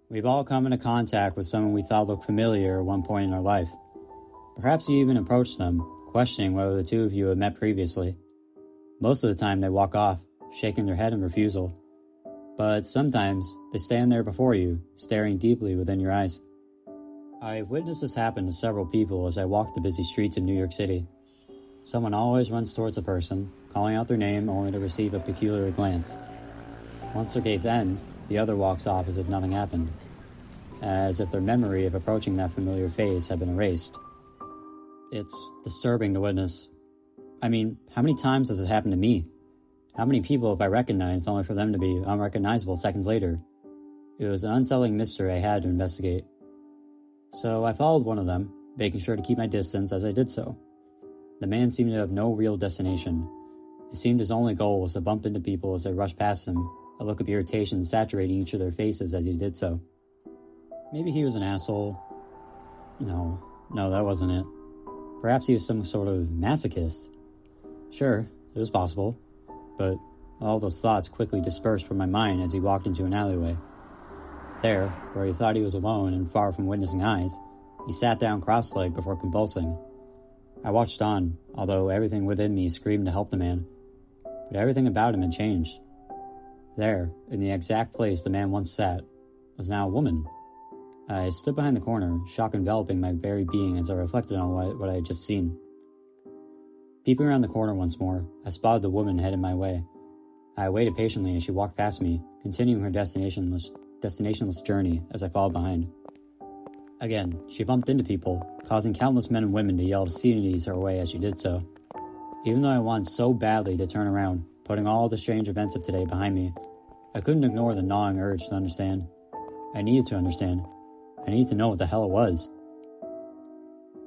We've all come into contact with someone we thought looked familiar at one point in our life. Perhaps you even approached them, questioning whether the two of you had met previously. Most of the time they walk off, shaking their head in refusal. But sometimes they stand there before you, staring deeply within your eyes. I've witnessed this happen to several people as I walk the busy streets of New York City. Someone always runs towards a person, calling out their name only to receive a peculiar glance. Once their gaze ends, the other walks off as if nothing happened, as if their memory of approaching that familiar face had been erased. It's disturbing to witness. I mean, how many times has it happened to me? How many people have I recognized only for them to be unrecognizable seconds later? It was an unsettling mystery I had to investigate. So I followed one of them, making sure to keep my distance as I did so. The man seemed to have no real destination. It seemed his only goal was to bump into people as they rushed past him, a look of irritation saturating each of their faces as he did so. Maybe he was an asshole. No, that wasn't it. Perhaps he was some sort of masochist. Sure, it was possible, but all those thoughts quickly dispersed from my mind as he walked into an alleyway. There, where he thought he was alone and far from witnessing eyes, he sat down cross-legged before convulsing. I watched on, although everything within me screamed to help the man. But everything about him had changed. There, in the exact place the man once sat, was now a woman. I stood behind the corner, shock enveloping my very being as I reflected on what I had just seen. Peeping around the corner once more, I spotted the woman headed my way. I waited patiently as she walked past me, continuing her destinationless journey as I followed behind. Again, she bumped into people, causing countless men and women to yell obscenities her way as she did so. Even though I wanted so badly to turn around, putting all the strange events of today behind me, I couldn't ignore the gnawing urge to understand. I needed to understand. I needed to know what the hell it was.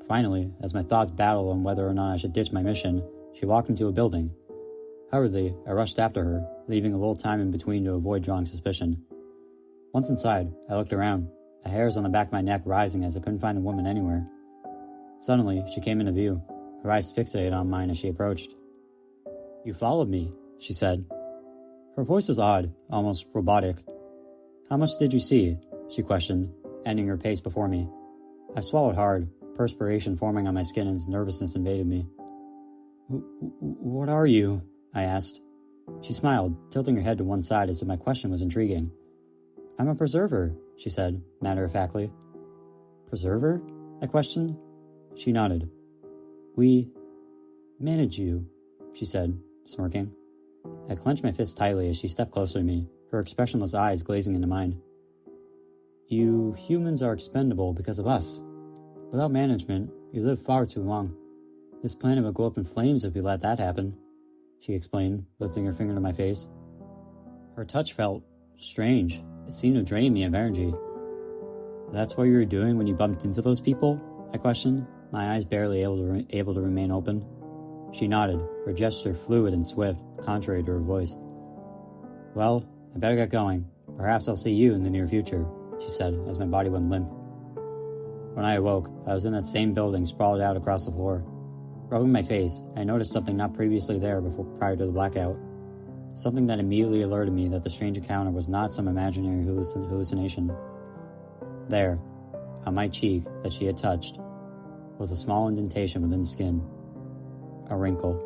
Finally, as my thoughts battled on whether or not I should ditch my mission, she walked into a building. Hurriedly, I rushed after her, leaving a little time in between to avoid drawing suspicion. Once inside, I looked around, the hairs on the back of my neck rising as I couldn't find the woman anywhere. Suddenly, she came into view, her eyes fixated on mine as she approached. "You followed me," she said. Her voice was odd, almost robotic. "How much did you see?" she questioned, ending her pace before me. I swallowed hard, perspiration forming on my skin as nervousness invaded me. What are you?" I asked. She smiled, tilting her head to one side as if my question was intriguing. "I'm a preserver," she said, matter-of-factly. "Preserver?" I questioned. She nodded. "We manage you," she said, smirking. I clenched my fist tightly as she stepped closer to me, her expressionless eyes glazing into mine. "You humans are expendable because of us. Without management, you live far too long. This planet would go up in flames if we let that happen," she explained, lifting her finger to my face. Her touch felt strange. It seemed to drain me of energy. "That's what you were doing when you bumped into those people?" I questioned, my eyes barely able to remain open. She nodded, her gesture fluid and swift, contrary to her voice. "Well, I better get going. Perhaps I'll see you in the near future," she said as my body went limp. When I awoke, I was in that same building sprawled out across the floor. Rubbing my face, I noticed something not previously there prior to the blackout. Something that immediately alerted me that the strange encounter was not some imaginary hallucination. There, on my cheek that she had touched, was a small indentation within the skin. A wrinkle.